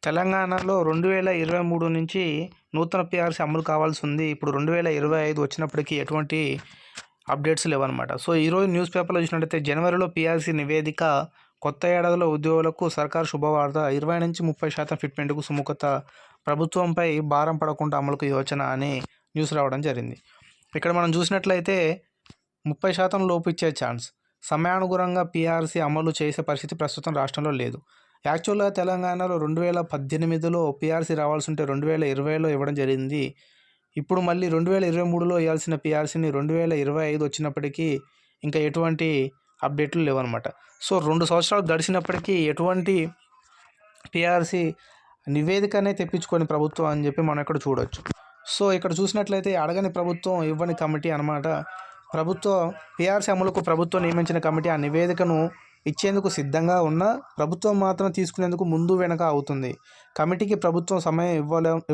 తెలంగాణలో 2023 నుంచి నూతన పీఆర్సీ అమలు కావాల్సి ఉంది. ఇప్పుడు 2025 వచ్చినప్పటికీ ఎటువంటి అప్డేట్స్ లేవన్నమాట. సో ఈరోజు న్యూస్ పేపర్లో చూసినట్టయితే జనవరిలో పీఆర్సీ నివేదిక, కొత్త ఏడాదిలో ఉద్యోగులకు సర్కారు శుభవార్త, 20-30% ఫిట్మెంట్కు సుముఖత, ప్రభుత్వంపై భారం పడకుండా అమలుకు యోచన అని న్యూస్ రావడం జరిగింది. ఇక్కడ మనం చూసినట్లయితే 30% లోపు ఇచ్చే ఛాన్స్, సమయానుగుణంగా పీఆర్సీ అమలు చేసే పరిస్థితి ప్రస్తుతం రాష్ట్రంలో లేదు. యాక్చువల్గా తెలంగాణలో 2018లో పీఆర్సీ రావాల్సి ఉంటే 2020లో ఇవ్వడం జరిగింది. ఇప్పుడు మళ్ళీ 2023లో ఇవ్వాల్సిన పీఆర్సీని 2025 వచ్చినప్పటికీ ఇంకా ఎటువంటి అప్డేట్లు లేవన్నమాట. సో 2 సంవత్సరాలు గడిచినప్పటికీ ఎటువంటి పీఆర్సీ నివేదికనే తెప్పించుకొని ప్రభుత్వం అని చెప్పి మనం ఇక్కడ చూడవచ్చు. సో ఇక్కడ చూసినట్లయితే అడగని ప్రభుత్వం ఇవ్వని కమిటీ అన్నమాట. పీఆర్సీ అమలుకు ప్రభుత్వం నియమించిన కమిటీ ఆ నివేదికను ఇచ్చేందుకు సిద్ధంగా ఉన్నా ప్రభుత్వం మాత్రం తీసుకునేందుకు ముందు వెనక అవుతుంది. కమిటీకి ప్రభుత్వం సమయం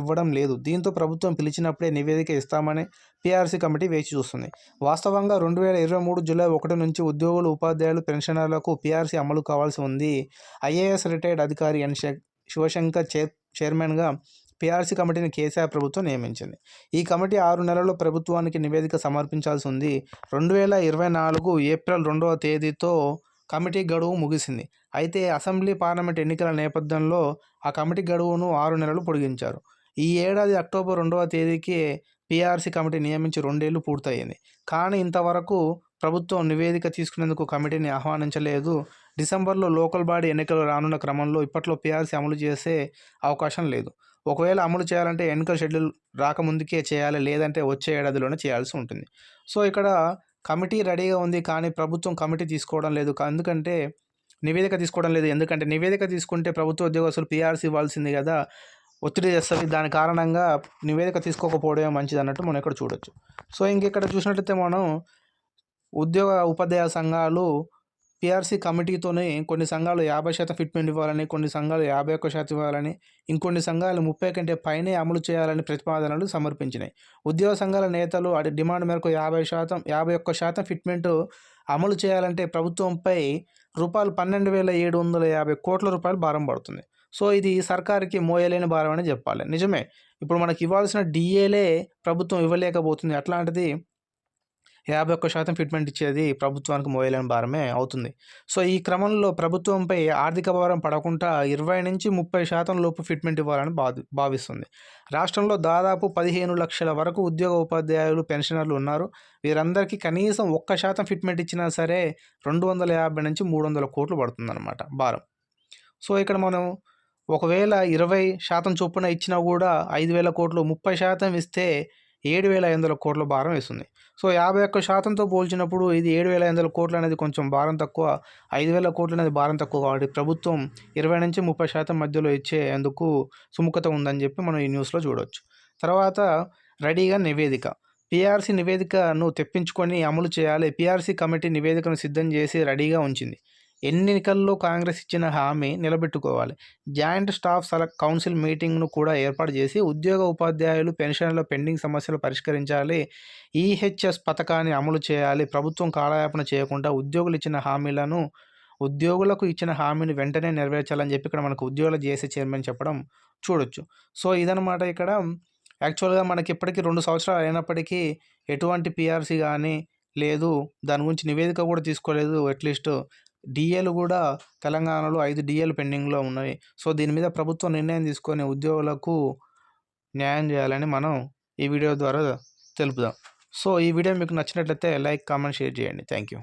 ఇవ్వడం లేదు. దీంతో ప్రభుత్వం పిలిచినప్పుడే నివేదిక ఇస్తామని పీఆర్సీ కమిటీ వేచి చూస్తుంది. వాస్తవంగా 2023 జూలై 1 నుంచి ఉద్యోగులు, ఉపాధ్యాయులు, పెన్షనర్లకు పీఆర్సీ అమలు కావాల్సి ఉంది. ఐఏఎస్ రిటైర్డ్ అధికారి ఎన్ శివశంకర్ చైర్మన్గా పీఆర్సీ కమిటీని కేసీఆర్ ప్రభుత్వం నియమించింది. ఈ కమిటీ 6 నెలల్లో ప్రభుత్వానికి నివేదిక సమర్పించాల్సి ఉంది. 2024 ఏప్రిల్ 2వ తేదీతో కమిటీ గడువు ముగిసింది. అయితే అసెంబ్లీ, పార్లమెంట్ ఎన్నికల నేపథ్యంలో ఆ కమిటీ గడువును 6 నెలలు పొడిగించారు. ఈ ఏడాది అక్టోబర్ 2వ తేదీకి పీఆర్సీ కమిటీ నియమించి 2 ఏళ్లు పూర్తయింది. కానీ ఇంతవరకు ప్రభుత్వం నివేదిక తీసుకునేందుకు కమిటీని ఆహ్వానించలేదు. డిసెంబర్లో లోకల్ బాడీ ఎన్నికలు రానున్న క్రమంలో ఇప్పట్లో పీఆర్సీ అమలు చేసే అవకాశం లేదు. ఒకవేళ అమలు చేయాలంటే ఎన్నికల షెడ్యూల్ రాకముందుకే చేయాలి, లేదంటే వచ్చే ఏడాదిలోనే చేయాల్సి ఉంటుంది. సో ఇక్కడ కమిటీ రెడీగా ఉంది, కానీ ప్రభుత్వం కమిటీ తీసుకోవడం లేదు. ఎందుకంటే నివేదిక తీసుకుంటే ప్రభుత్వ ఉద్యోగస్తులు పీఆర్సీ ఇవ్వాల్సింది కదా, ఒత్తిడి చేస్తుంది. దాని కారణంగా నివేదిక తీసుకోకపోవడమే మంచిది అన్నట్టు మనం ఇక్కడ చూడొచ్చు. సో ఇక్కడ చూసినట్లయితే మనం ఉపాధ్యాయ సంఘాలు పీఆర్సీ కమిటీతోనే కొన్ని సంఘాలు 50% ఫిట్మెంట్ ఇవ్వాలని, కొన్ని సంఘాలు 51% ఇవ్వాలని, ఇంకొన్ని సంఘాలు 30 కంటే పైనే అమలు చేయాలని ప్రతిపాదనలు సమర్పించినాయి. ఉద్యోగ సంఘాల నేతలు డిమాండ్ మేరకు 51% ఫిట్మెంట్ అమలు చేయాలంటే ప్రభుత్వంపై రూపాయలు 12,750 కోట్ల రూపాయలు భారం పడుతుంది. సో ఇది సర్కారుకి మోయలేని భారం అని చెప్పాలి. నిజమే, ఇప్పుడు మనకి ఇవ్వాల్సిన డిఏలే ప్రభుత్వం ఇవ్వలేకపోతుంది. అట్లాంటిది 51% ఫిట్మెంట్ ఇచ్చేది ప్రభుత్వానికి మోయలేని భారమే అవుతుంది. సో ఈ క్రమంలో ప్రభుత్వంపై ఆర్థిక భారం పడకుండా 20-30% లోపు ఫిట్మెంట్ ఇవ్వాలని భావిస్తుంది. రాష్ట్రంలో దాదాపు 15 లక్షల వరకు ఉద్యోగ, ఉపాధ్యాయులు, పెన్షనర్లు ఉన్నారు. వీరందరికీ కనీసం 1% ఫిట్మెంట్ ఇచ్చినా సరే 250-300 కోట్లు పడుతుందన్నమాట భారం. సో ఇక్కడ మనం ఒకవేళ 20% చొప్పున ఇచ్చినా కూడా 5,000 కోట్లు, 30% ఇస్తే 7,500 కోట్ల భారం వేస్తుంది. సో 51%తో పోల్చినప్పుడు ఇది 7,500 కోట్లు అనేది కొంచెం భారం తక్కువ, 5,000 కోట్లు అనేది భారం తక్కువ. కాబట్టి ప్రభుత్వం 20-30% మధ్యలో ఇచ్చేందుకు సుముఖత ఉందని చెప్పి మనం ఈ న్యూస్లో చూడవచ్చు. తర్వాత రెడీగా నివేదిక, పీఆర్సీ నివేదికను తెప్పించుకొని అమలు చేయాలి. పీఆర్సీ కమిటీ నివేదికను సిద్ధం చేసి రెడీగా ఉంచింది. ఎన్నికల్లో కాంగ్రెస్ ఇచ్చిన హామీ నిలబెట్టుకోవాలి. జాయింట్ స్టాఫ్ కౌన్సిల్ మీటింగ్ను కూడా ఏర్పాటు చేసి ఉద్యోగ, ఉపాధ్యాయులు, పెన్షన్ల పెండింగ్ సమస్యలు పరిష్కరించాలి. ఈహెచ్ఎస్ పథకాన్ని అమలు చేయాలి. ప్రభుత్వం కాలయాపన చేయకుండా ఉద్యోగులకు ఇచ్చిన హామీని వెంటనే నెరవేర్చాలని చెప్పి ఇక్కడ మనకు ఉద్యోగుల జేఏసీ చైర్మన్ చెప్పడం చూడొచ్చు. సో ఇదనమాట. ఇక్కడ యాక్చువల్గా మనకి ఇప్పటికీ 2 సంవత్సరాలు అయినప్పటికీ ఎటువంటి పీఆర్సీ కానీ లేదు, దాని గురించి నివేదిక కూడా తీసుకోలేదు. అట్లీస్ట్ డిఏలు కూడా తెలంగాణలో 5 డిఏలు పెండింగ్లో ఉన్నాయి. సో దీని మీద ప్రభుత్వం నిర్ణయం తీసుకొని ఉద్యోగులకు న్యాయం చేయాలని మనం ఈ వీడియో ద్వారా తెలుపుదాం. సో ఈ వీడియో మీకు నచ్చినట్లయితే లైక్, కామెంట్, షేర్ చేయండి. Thank you.